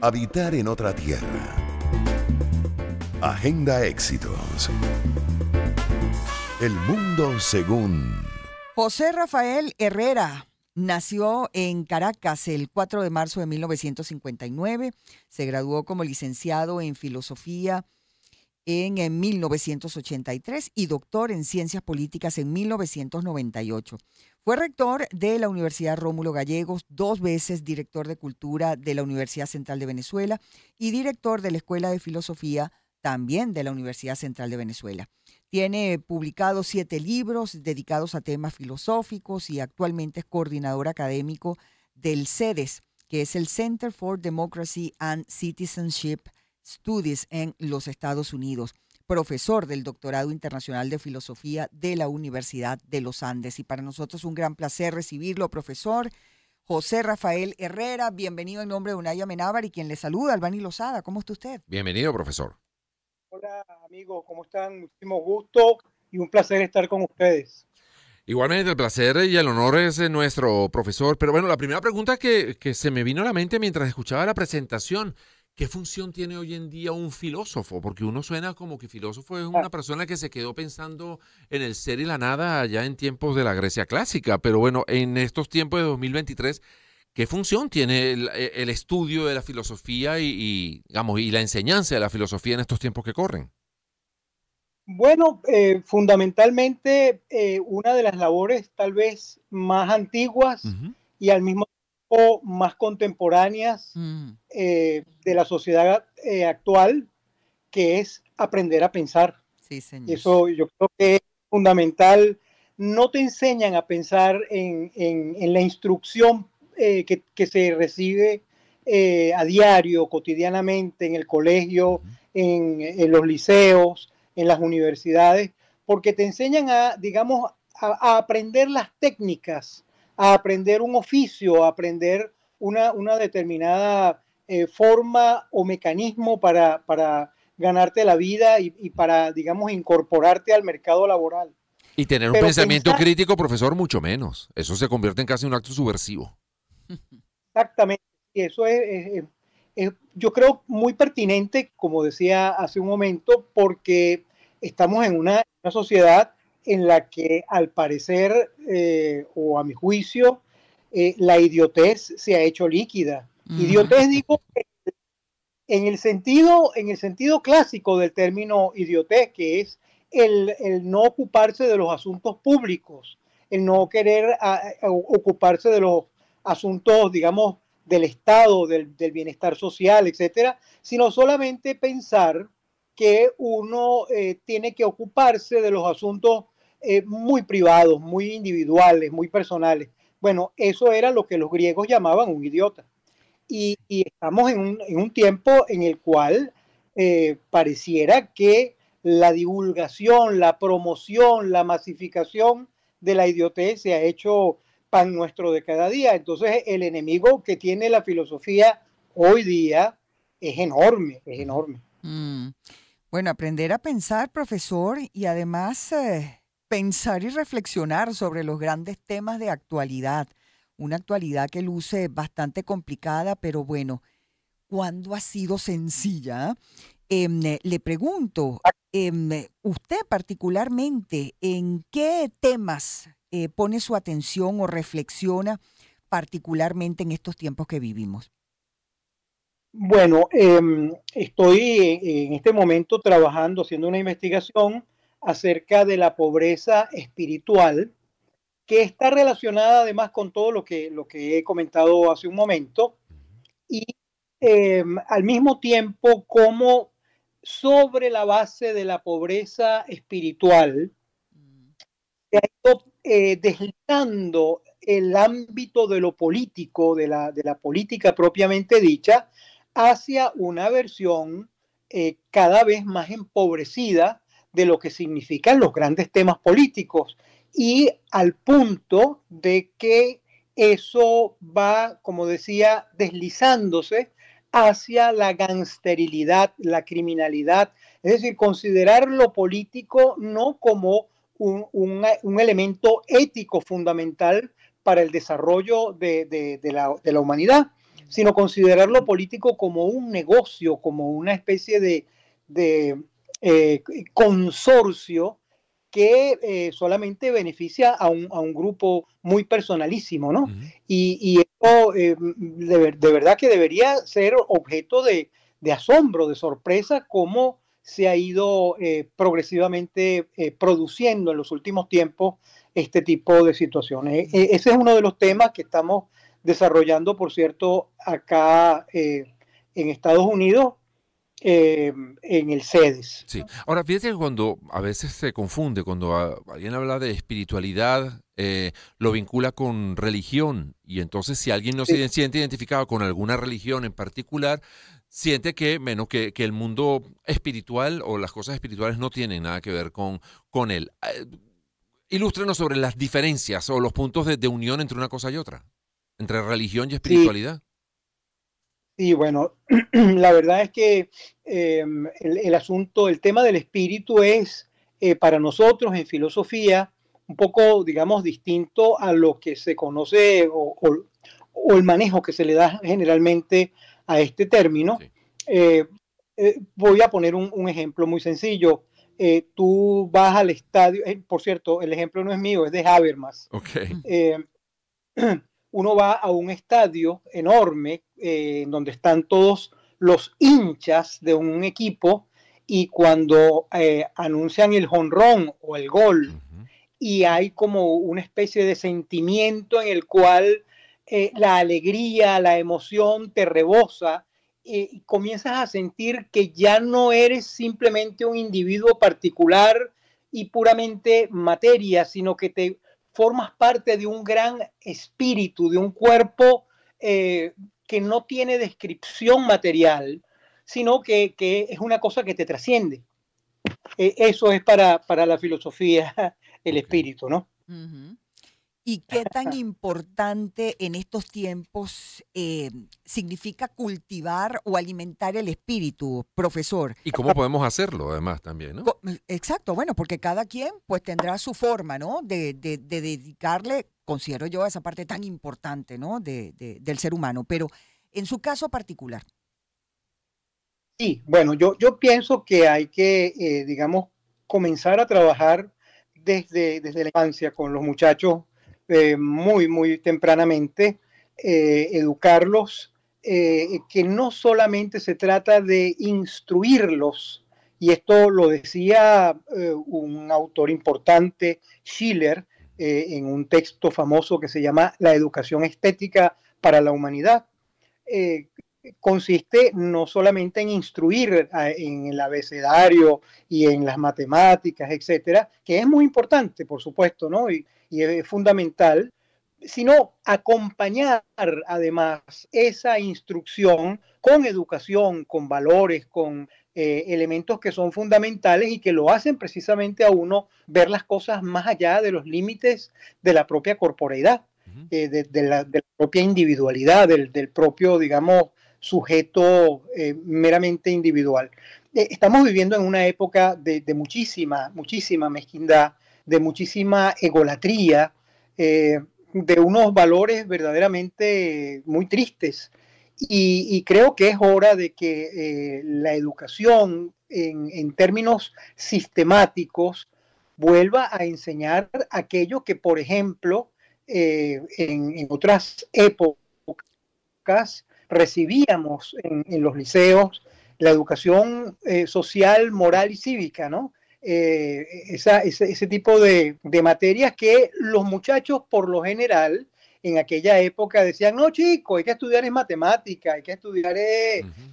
Habitar en otra tierra. Agenda Éxitos. El mundo según José Rafael Herrera nació en Caracas el 4 de marzo de 1959. Se graduó como licenciado en Filosofía en 1983 y doctor en Ciencias Políticas en 1998. Fue rector de la Universidad Rómulo Gallegos, 2 veces director de Cultura de la Universidad Central de Venezuela y director de la Escuela de Filosofía también de la Universidad Central de Venezuela. Tiene publicados 7 libros dedicados a temas filosóficos y actualmente es coordinador académico del CEDES, que es el Center for Democracy and Citizenship Studies en los Estados Unidos, profesor del Doctorado Internacional de Filosofía de la Universidad de los Andes. Y para nosotros es un gran placer recibirlo, profesor José Rafael Herrera. Bienvenido en nombre de Unaya Amenábar y quien le saluda, Albany Lozada. ¿Cómo está usted? Bienvenido, profesor. Hola amigos, ¿cómo están? Muchísimo gusto y un placer estar con ustedes. Igualmente el placer y el honor es nuestro, profesor. Pero bueno, la primera pregunta que se me vino a la mente mientras escuchaba la presentación, ¿qué función tiene hoy en día un filósofo? Porque uno suena como que filósofo es una persona que se quedó pensando en el ser y la nada allá en tiempos de la Grecia clásica. Pero bueno, en estos tiempos de 2023, ¿qué función tiene el estudio de la filosofía digamos, y la enseñanza de la filosofía en estos tiempos que corren? Bueno, fundamentalmente una de las labores tal vez más antiguas y al mismo tiempo más contemporáneas de la sociedad actual, que es aprender a pensar. Sí, señor. Eso yo creo que es fundamental. No te enseñan a pensar en la instrucción que se recibe a diario, cotidianamente, en el colegio, en los liceos, en las universidades, porque te enseñan a, digamos, a aprender las técnicas, a aprender un oficio, a aprender una determinada forma o mecanismo para ganarte la vida y para, digamos, incorporarte al mercado laboral. Y tener un pensamiento crítico, profesor, mucho menos. Eso se convierte en casi un acto subversivo. Exactamente. Y eso es, yo creo, muy pertinente, como decía hace un momento, porque estamos en una sociedad en la que, al parecer, o a mi juicio, la idiotez se ha hecho líquida. Idiotez, digo, en el sentido clásico del término idiotez, que es el no ocuparse de los asuntos públicos, el no querer ocuparse de los asuntos, digamos, del Estado, del bienestar social, etcétera, sino solamente pensar que uno tiene que ocuparse de los asuntos muy privados, muy individuales, muy personales. Bueno, eso era lo que los griegos llamaban un idiota. Y estamos en un tiempo en el cual pareciera que la divulgación, la promoción, la masificación de la idiotez se ha hecho pan nuestro de cada día. Entonces el enemigo que tiene la filosofía hoy día es enorme, es enorme. Bueno, aprender a pensar, profesor, y además pensar y reflexionar sobre los grandes temas de actualidad. Una actualidad que luce bastante complicada, pero bueno, ¿cuándo ha sido sencilla? Le pregunto, usted particularmente, ¿en qué temas pone su atención o reflexiona particularmente en estos tiempos que vivimos? Bueno, estoy en este momento trabajando, haciendo una investigación acerca de la pobreza espiritual, que está relacionada además con todo lo que he comentado hace un momento, y al mismo tiempo como sobre la base de la pobreza espiritual se ha ido deslizando el ámbito de lo político, de la política propiamente dicha, hacia una versión cada vez más empobrecida de lo que significan los grandes temas políticos, y al punto de que eso va, como decía, deslizándose hacia la gangsterilidad, la criminalidad, es decir, considerar lo político no como un elemento ético fundamental para el desarrollo de la humanidad, sino considerar lo político como un negocio, como una especie de consorcio que solamente beneficia a un grupo muy personalísimo, ¿no? Ujú. Y esto de verdad que debería ser objeto de asombro, de sorpresa, cómo se ha ido progresivamente produciendo en los últimos tiempos este tipo de situaciones. Ese es uno de los temas que estamos desarrollando, por cierto, acá en Estados Unidos, en el CEDES. Sí. Ahora, fíjate que cuando a veces se confunde, cuando alguien habla de espiritualidad, lo vincula con religión. Y entonces, si alguien no se siente identificado con alguna religión en particular, siente que, menos que el mundo espiritual o las cosas espirituales no tienen nada que ver con él. Ilústrenos sobre las diferencias o los puntos de unión entre una cosa y otra, entre religión y espiritualidad. Sí, bueno, la verdad es que el asunto, el tema del espíritu es para nosotros en filosofía un poco, digamos, distinto a lo que se conoce o el manejo que se le da generalmente a este término. Sí. Voy a poner un ejemplo muy sencillo. Tú vas al estadio, por cierto, el ejemplo no es mío, es de Habermas. Okay. Uno va a un estadio enorme donde están todos los hinchas de un equipo y cuando anuncian el jonrón o el gol y hay como una especie de sentimiento en el cual la alegría, la emoción te rebosa y comienzas a sentir que ya no eres simplemente un individuo particular y puramente materia, sino que te formas parte de un gran espíritu, de un cuerpo que no tiene descripción material, sino que es una cosa que te trasciende. Eso es para la filosofía el espíritu, ¿no? Uh-huh. ¿Y qué tan importante en estos tiempos significa cultivar o alimentar el espíritu, profesor? ¿Y cómo podemos hacerlo, además, también, ¿no? Exacto, bueno, porque cada quien pues tendrá su forma, ¿no? De dedicarle, considero yo, a esa parte tan importante, ¿no? Del ser humano, pero en su caso particular. Sí, bueno, yo pienso que hay que, digamos, comenzar a trabajar desde la infancia con los muchachos muy tempranamente, educarlos, que no solamente se trata de instruirlos, y esto lo decía un autor importante, Schiller, en un texto famoso que se llama La educación estética para la humanidad. Consiste no solamente en instruir en el abecedario y en las matemáticas, etcétera, que es muy importante, por supuesto, ¿no? Y es fundamental, sino acompañar además esa instrucción con educación, con valores, con elementos que son fundamentales y que lo hacen precisamente a uno ver las cosas más allá de los límites de la propia corporeidad, de la propia individualidad, del propio, digamos, sujeto meramente individual. Estamos viviendo en una época de muchísima mezquindad, de muchísima egolatría, de unos valores verdaderamente muy tristes. Y creo que es hora de que la educación en términos sistemáticos vuelva a enseñar aquello que, por ejemplo, en otras épocas recibíamos en los liceos, la educación social, moral y cívica, ¿no? Ese tipo de materias que los muchachos por lo general en aquella época decían, no chico, hay que estudiar matemática, hay que estudiar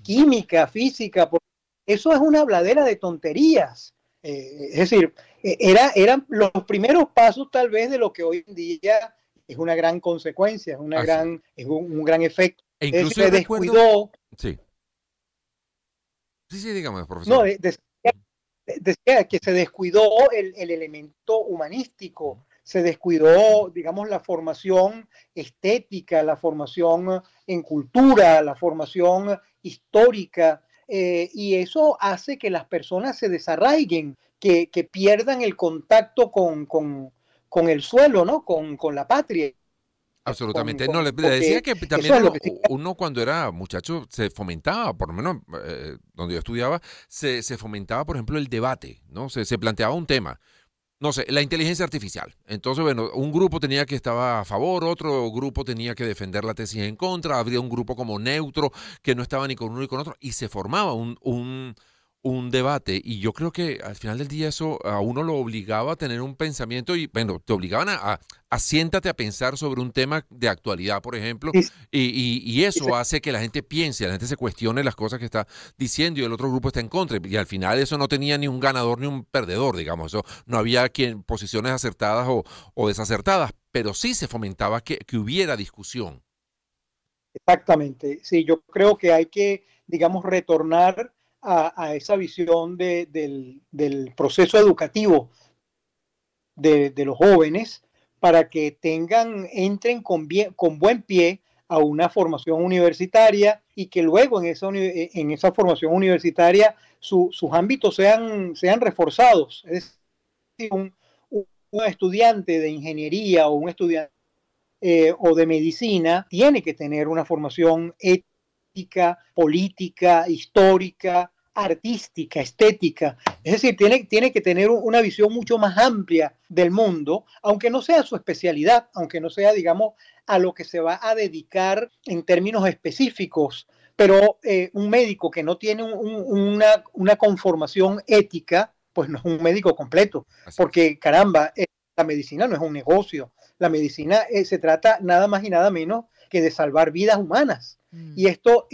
química, física, porque eso es una habladera de tonterías. Es decir, eran los primeros pasos tal vez de lo que hoy en día es una gran consecuencia, es un gran efecto. E incluso se descuidó. Sí, dígame, profesor. No, decía que se descuidó el elemento humanístico, se descuidó, digamos, la formación estética, la formación en cultura, la formación histórica, y eso hace que las personas se desarraiguen, que pierdan el contacto con el suelo, ¿no? Con la patria. Absolutamente. No, le porque decía que eso también es lo uno, que sí. uno cuando era muchacho se fomentaba, por lo menos donde yo estudiaba, se fomentaba, por ejemplo, el debate, ¿no? Se planteaba un tema. No sé, la inteligencia artificial. Entonces, bueno, un grupo tenía que estar a favor, otro grupo tenía que defender la tesis en contra, habría un grupo como neutro que no estaba ni con uno ni con otro, y se formaba un debate. Y yo creo que al final del día eso a uno lo obligaba a tener un pensamiento y, bueno, te obligaban a siéntate a pensar sobre un tema de actualidad, por ejemplo, Sí, y sí, eso hace que la gente piense, la gente se cuestione las cosas que está diciendo y el otro grupo está en contra. Y al final eso no tenía ni un ganador ni un perdedor, digamos. Eso no había posiciones acertadas o desacertadas, pero sí se fomentaba que hubiera discusión. exactamente. Sí, yo creo que hay que, digamos, retornar a esa visión del proceso educativo de los jóvenes para que entren con buen pie a una formación universitaria y que luego en esa formación universitaria sus ámbitos sean reforzados. Es decir, un estudiante de ingeniería o un estudiante o de medicina tiene que tener una formación ética, política, histórica, artística, estética. Es decir, tiene que tener una visión mucho más amplia del mundo, aunque no sea su especialidad, aunque no sea, digamos, a lo que se va a dedicar en términos específicos. Pero un médico que no tiene una conformación ética, pues no es un médico completo, Así es. porque caramba, la medicina no es un negocio. La medicina se trata nada más y nada menos que de salvar vidas humanas. Y esto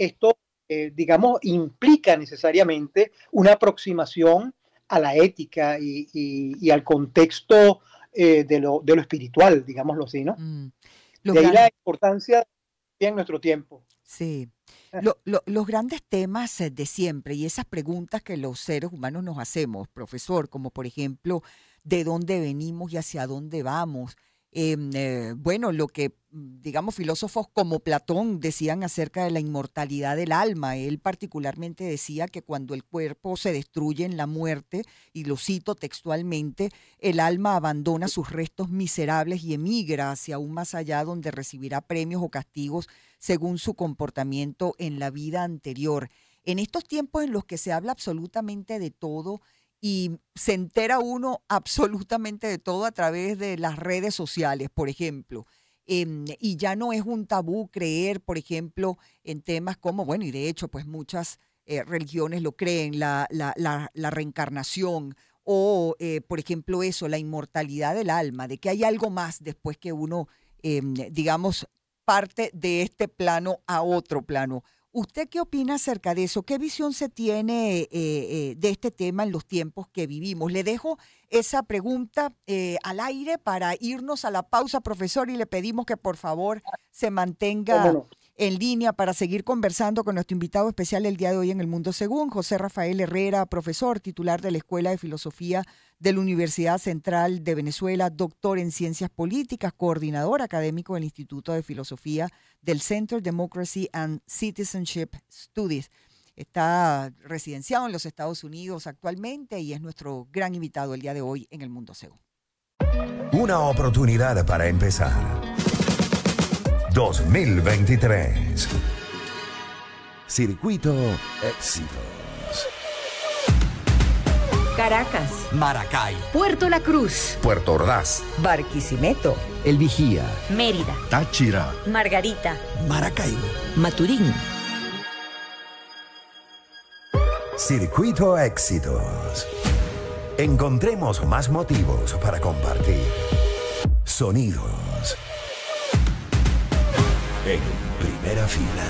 digamos, implica necesariamente una aproximación a la ética y al contexto de lo espiritual, digámoslo así, ¿no? Mm. Los De ahí la gran- importancia en nuestro tiempo. sí. Los grandes temas de siempre y esas preguntas que los seres humanos nos hacemos, profesor, como por ejemplo, ¿de dónde venimos y hacia dónde vamos? Bueno, lo que, digamos, filósofos como Platón decían acerca de la inmortalidad del alma. Él particularmente decía que cuando el cuerpo se destruye en la muerte, y lo cito textualmente, el alma abandona sus restos miserables y emigra hacia un más allá donde recibirá premios o castigos según su comportamiento en la vida anterior. En estos tiempos en los que se habla absolutamente de todo y se entera uno absolutamente de todo a través de las redes sociales, por ejemplo, y ya no es un tabú creer, por ejemplo, en temas como, bueno, y de hecho, pues muchas religiones lo creen, la reencarnación o, por ejemplo, eso, la inmortalidad del alma, de que hay algo más después que uno, digamos, parte de este plano a otro plano. ¿Usted qué opina acerca de eso? ¿Qué visión se tiene de este tema en los tiempos que vivimos? Le dejo esa pregunta al aire para irnos a la pausa, profesor, y le pedimos que por favor se ¿Cómo mantenga no? en línea para seguir conversando con nuestro invitado especial el día de hoy en El Mundo Según, José Rafael Herrera, profesor titular de la Escuela de Filosofía de la Universidad Central de Venezuela, doctor en Ciencias Políticas, coordinador académico del Instituto de Filosofía del Center Democracy and Citizenship Studies. Está residenciado en los Estados Unidos actualmente y es nuestro gran invitado el día de hoy en El Mundo Según. Una oportunidad para empezar. 2023. Circuito Éxitos. Caracas, Maracay, Puerto La Cruz, Puerto Ordaz. Barquisimeto, El Vigía, Mérida, Táchira, Margarita, Maracaibo, Maturín. Circuito Éxitos. Encontremos más motivos para compartir. Sonidos. En primera fila.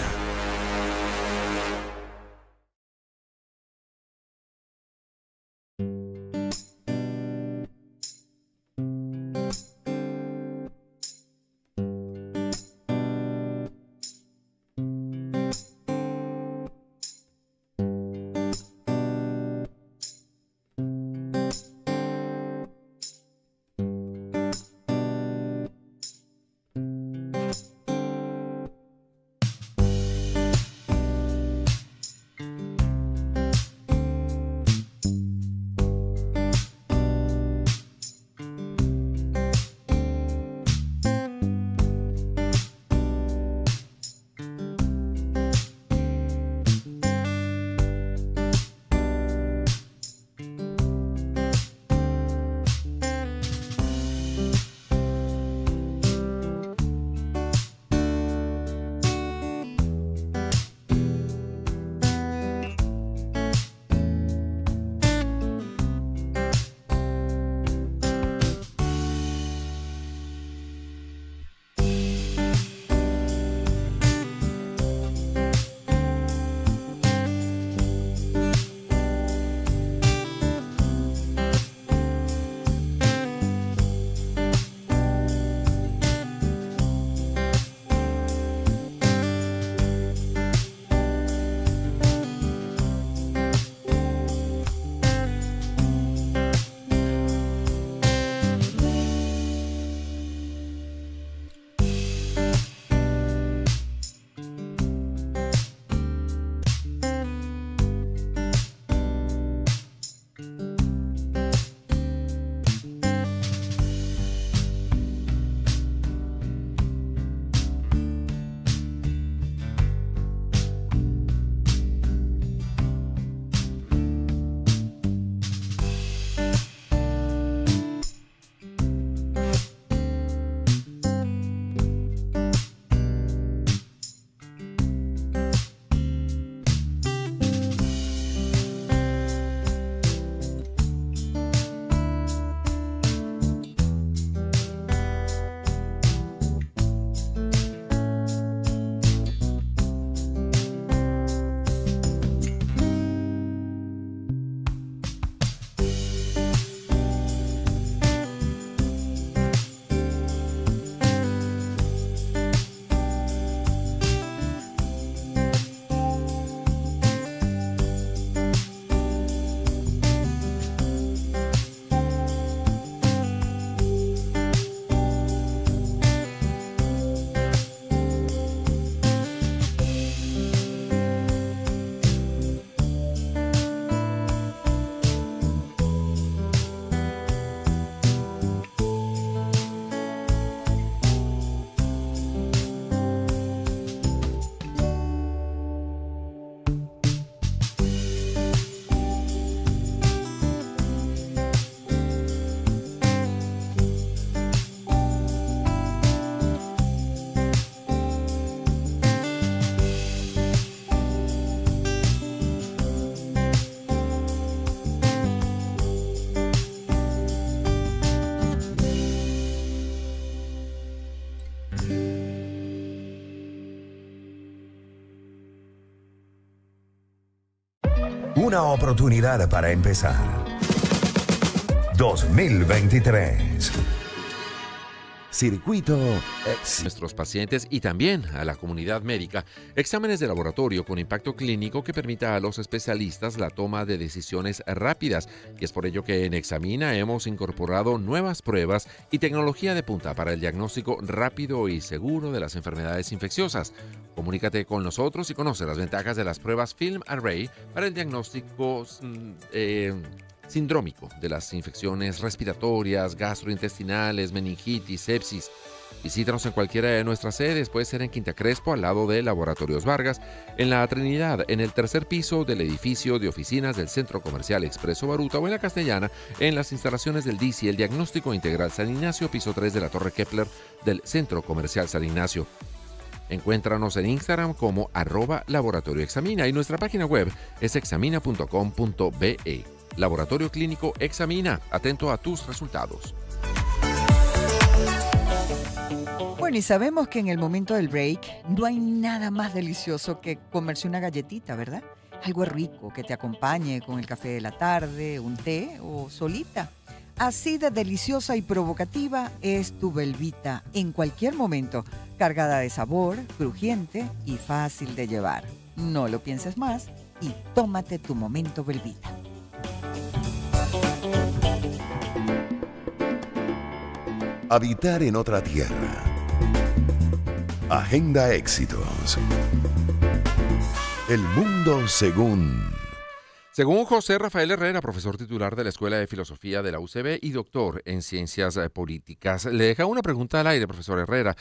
Una oportunidad para empezar. 2023. Circuito Éxito. Nuestros pacientes y también a la comunidad médica, exámenes de laboratorio con impacto clínico que permita a los especialistas la toma de decisiones rápidas, y es por ello que en Examina hemos incorporado nuevas pruebas y tecnología de punta para el diagnóstico rápido y seguro de las enfermedades infecciosas. Comunícate con nosotros y conoce las ventajas de las pruebas Film Array para el diagnóstico sindrómico de las infecciones respiratorias, gastrointestinales, meningitis, sepsis. Visítanos en cualquiera de nuestras sedes, puede ser en Quinta Crespo, al lado de Laboratorios Vargas, en La Trinidad, en el tercer piso del edificio de oficinas del Centro Comercial Expreso Baruta, o en La Castellana, en las instalaciones del DICI, el Diagnóstico Integral San Ignacio, piso 3 de la Torre Kepler del Centro Comercial San Ignacio. Encuéntranos en Instagram como @laboratorioexamina y nuestra página web es examina.com.be. Laboratorio Clínico Examina, atento a tus resultados. Bueno, y sabemos que en el momento del break no hay nada más delicioso que comerse una galletita, ¿verdad? Algo rico que te acompañe con el café de la tarde, un té o solita. Así de deliciosa y provocativa es tu Belvita en cualquier momento, cargada de sabor, crujiente y fácil de llevar. No lo pienses más y tómate tu momento Belvita. Habitar en otra tierra. Agenda Éxitos. El mundo según... Según José Rafael Herrera, profesor titular de la Escuela de Filosofía de la UCB y doctor en Ciencias Políticas, le deja una pregunta al aire, profesor Herrera,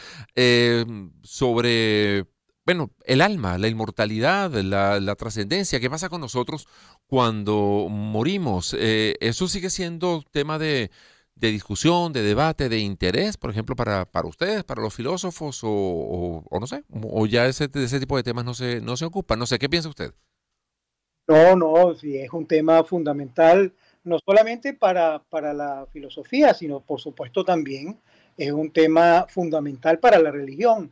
sobre, bueno, el alma, la inmortalidad, la trascendencia. ¿Qué pasa con nosotros cuando morimos? ¿Eso sigue siendo tema de discusión, de debate, de interés, por ejemplo, para ustedes, para los filósofos, o no sé, o ya ese tipo de temas no se ocupan? No sé, ¿qué piensa usted? No, sí, es un tema fundamental, no solamente para la filosofía, sino por supuesto también es un tema fundamental para la religión.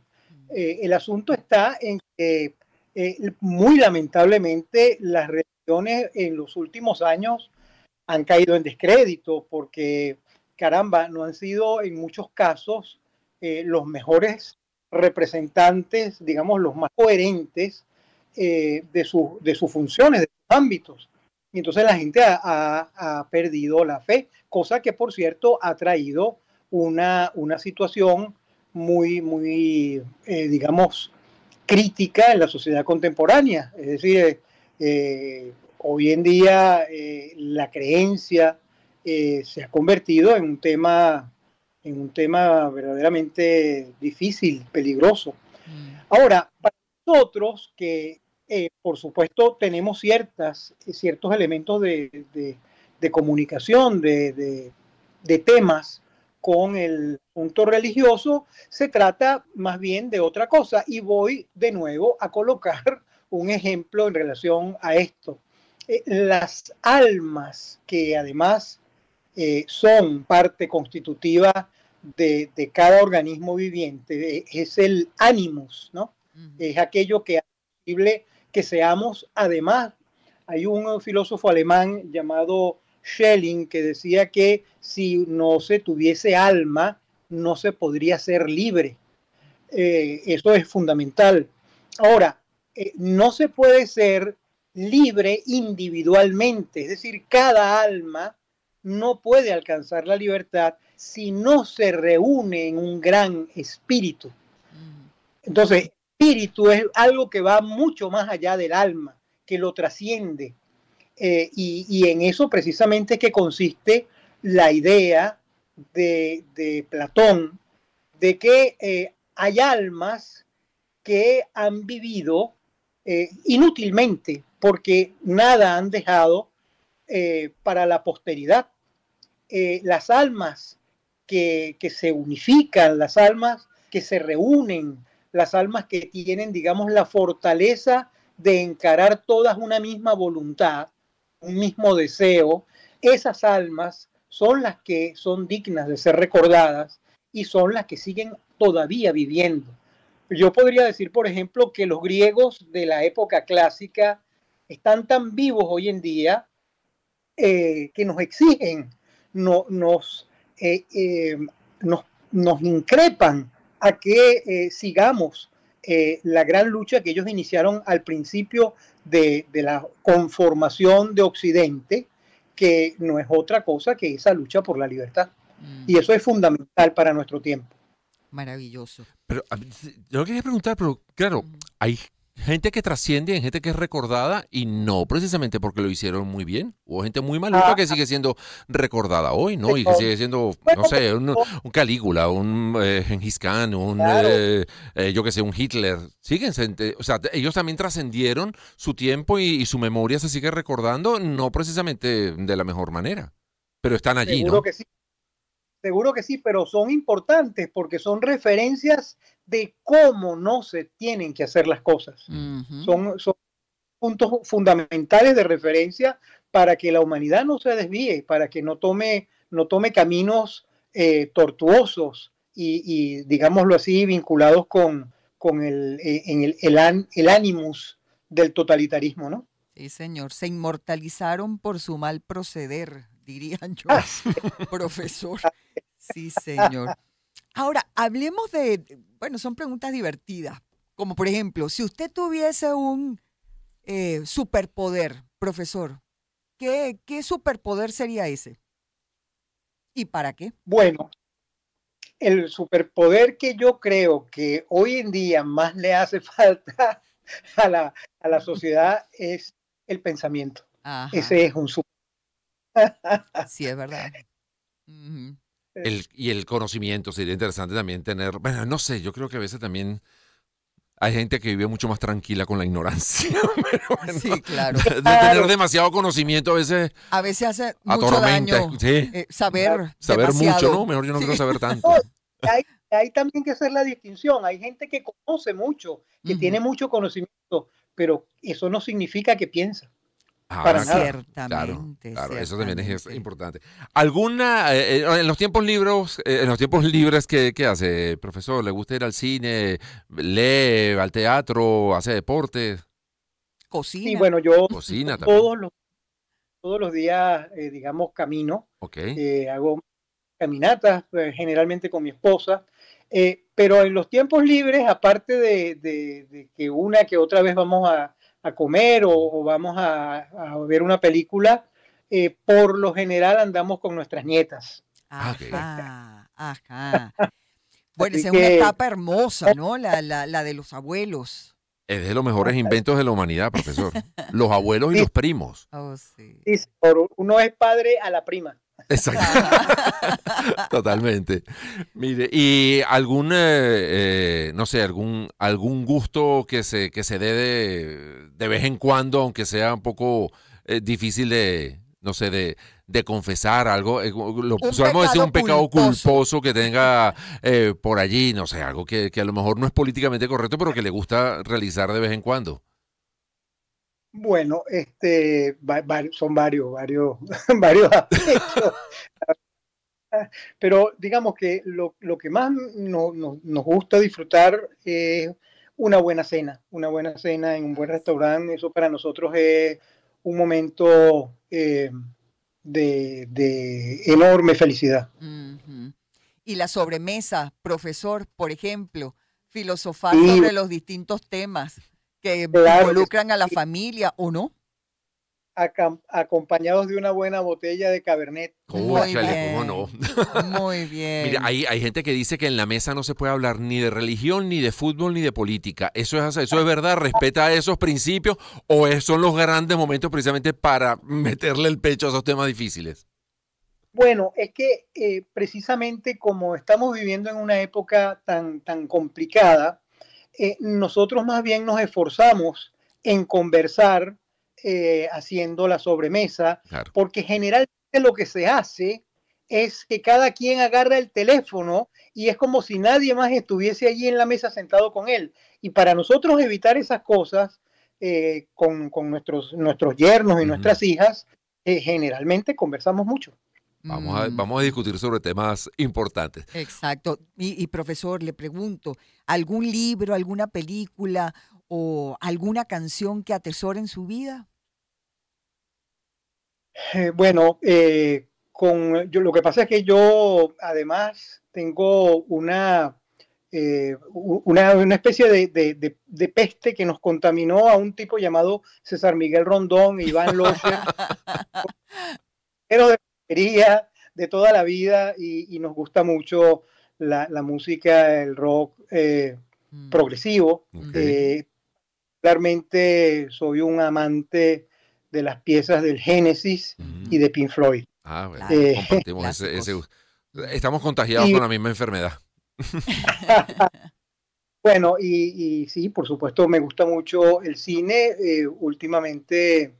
El asunto está en que muy lamentablemente las religiones en los últimos años han caído en descrédito porque, caramba, no han sido en muchos casos los mejores representantes, digamos, los más coherentes de sus funciones, de sus ámbitos. Y entonces la gente ha perdido la fe, cosa que, por cierto, ha traído una situación muy digamos, crítica en la sociedad contemporánea. Es decir, hoy en día la creencia se ha convertido en un tema verdaderamente difícil, peligroso. Ahora, para nosotros que por supuesto tenemos ciertos elementos de comunicación, de temas con el punto religioso, se trata más bien de otra cosa. Y voy de nuevo a colocar un ejemplo en relación a esto. Las almas, que además son parte constitutiva de cada organismo viviente, es el animus, ¿no? Es aquello que hace posible que seamos. Además, hay un filósofo alemán llamado Schelling que decía que si no se tuviese alma, no se podría ser libre. Eso es fundamental. Ahora, no se puede ser libre individualmente, es decir, cada alma no puede alcanzar la libertad si no se reúne en un gran espíritu. Entonces, espíritu es algo que va mucho más allá del alma, que lo trasciende. Y en eso precisamente es que consiste la idea de Platón, de que hay almas que han vivido inútilmente, porque nada han dejado para la posteridad. Las almas que se unifican, las almas que se reúnen, las almas que tienen, digamos, la fortaleza de encarar todas una misma voluntad, un mismo deseo, esas almas son las que son dignas de ser recordadas y son las que siguen todavía viviendo. Yo podría decir, por ejemplo, que los griegos de la época clásica están tan vivos hoy en día que nos exigen, no, nos increpan a que sigamos la gran lucha que ellos iniciaron al principio de la conformación de Occidente, que no es otra cosa que esa lucha por la libertad. Y eso es fundamental para nuestro tiempo. Maravilloso. Pero yo quería preguntar, pero claro, hay gente que trasciende, hay gente que es recordada y no precisamente porque lo hicieron muy bien. Hubo gente muy maluca que sigue siendo recordada hoy, ¿no? Y que sigue siendo, no sé, un Calígula, un Gengis Khan, yo qué sé, un Hitler. Siguen, o sea, ellos también trascendieron su tiempo y su memoria se sigue recordando, no precisamente de la mejor manera, pero están allí, Seguro ¿no? que sí. Seguro que sí, pero son importantes porque son referencias de cómo no se tienen que hacer las cosas. Son puntos fundamentales de referencia para que la humanidad no se desvíe, para que no tome caminos tortuosos y, digámoslo así, vinculados con el ánimus del totalitarismo, ¿no? Sí, señor. Se inmortalizaron por su mal proceder, dirían yo, profesor. Sí, señor. Ahora, hablemos bueno, son preguntas divertidas. Como por ejemplo, si usted tuviese un superpoder, profesor, ¿qué superpoder sería ese? ¿Y para qué? Bueno, el superpoder que yo creo que hoy en día más le hace falta a la sociedad es el pensamiento. Ajá. Ese es un Sí, es verdad. Y el conocimiento, sería interesante también tener, bueno, no sé, yo creo que a veces también hay gente que vive mucho más tranquila con la ignorancia. Pero bueno, sí, claro. De tener demasiado conocimiento a veces hace mucho atormenta, daño sí. saber mucho, ¿no? Mejor yo no quiero saber tanto. Hay también que hacer la distinción. Hay gente que conoce mucho, que tiene mucho conocimiento, pero eso no significa que piensa. Para nada. Ciertamente. Claro, eso también es importante. ¿Alguna, en los tiempos libres, ¿qué hace, profesor? ¿Le gusta ir al cine, lee, al teatro, hace deporte? Cocina. Sí, bueno, yo Cocina todos los días, digamos, camino. Okay. Hago caminatas, generalmente con mi esposa. Pero en los tiempos libres, aparte de que una que otra vez vamos a comer o vamos a ver una película, por lo general andamos con nuestras nietas. Ajá. Bueno, esa es una etapa hermosa, ¿no? La de los abuelos. Es de los mejores inventos de la humanidad, profesor. Los abuelos y los primos. Oh, sí. Uno es padre a la prima. Exacto. Totalmente. Mire, ¿y algún, no sé, algún gusto que se dé de vez en cuando, aunque sea un poco difícil no sé, de confesar algo? Solemos decir un pecado culposo que tenga por allí, no sé, algo que a lo mejor no es políticamente correcto, pero que le gusta realizar de vez en cuando. Bueno, son varios aspectos. Pero digamos que lo que más nos gusta disfrutar es una buena cena en un buen restaurante. Eso para nosotros es un momento de enorme felicidad. Y la sobremesa, profesor, por ejemplo, filosofar sobre los distintos temas que involucran a la familia, ¿o no? Acompañados de una buena botella de Cabernet. Muy bien. ¿Cómo no? Muy bien. Mira, hay gente que dice que en la mesa no se puede hablar ni de religión, ni de fútbol, ni de política. ¿Eso es verdad? ¿Respeta esos principios? ¿O son los grandes momentos precisamente para meterle el pecho a esos temas difíciles? Bueno, es que precisamente como estamos viviendo en una época tan complicada, nosotros más bien nos esforzamos en conversar haciendo la sobremesa, claro. Porque generalmente lo que se hace es que cada quien agarra el teléfono y es como si nadie más estuviese allí en la mesa sentado con él. Y para nosotros evitar esas cosas con nuestros yernos y nuestras hijas, generalmente conversamos mucho. Vamos a discutir sobre temas importantes. Exacto. Y profesor, le pregunto, ¿algún libro, alguna película o alguna canción que atesore en su vida? Bueno, lo que pasa es que yo además tengo una especie de peste que nos contaminó a un tipo llamado César Miguel Rondón, Iván Locher, pero de batería de toda la vida y nos gusta mucho la música, el rock progresivo. Ok. Claramente soy un amante de las piezas del Génesis y de Pink Floyd. Ah, bueno, Claro. compartimos ese Clásicos. Estamos contagiados Y con la misma enfermedad. bueno, y sí, por supuesto, me gusta mucho el cine. Últimamente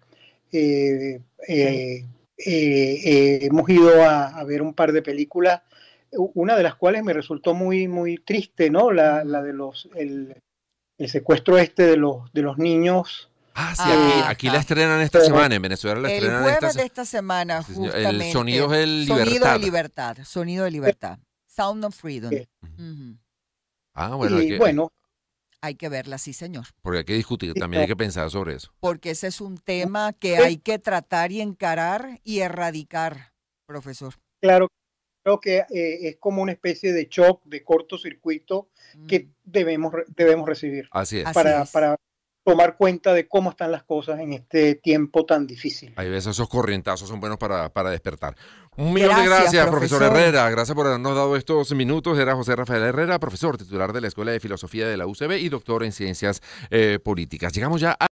hemos ido a ver un par de películas, una de las cuales me resultó muy, muy triste, ¿no? La de el secuestro de los niños. Ah, sí, Ah, aquí la ajá. estrenan esta semana, en Venezuela la El estrenan jueves de esta semana, Sí, señor. justamente. El sonido es el Sonido libertad. de libertad. Sonido de libertad. Sound of Freedom. Sí. Ujú. Ah, bueno, Y bueno, Hay que verla, sí, señor. porque hay que discutir, Sí, también hay no. que pensar sobre eso. Porque ese es un tema que hay que tratar y encarar y erradicar, profesor. claro, creo que es como una especie de shock, de cortocircuito que debemos recibir Así es. Así para es. tomar cuenta de cómo están las cosas en este tiempo tan difícil. Hay veces esos corrientazos son buenos para despertar. Un millón de Gracias, gracias, profesor profesor. Herrera. Gracias por habernos dado estos minutos. Era José Rafael Herrera, profesor titular de la Escuela de Filosofía de la UCB y doctor en Ciencias Políticas. Llegamos ya a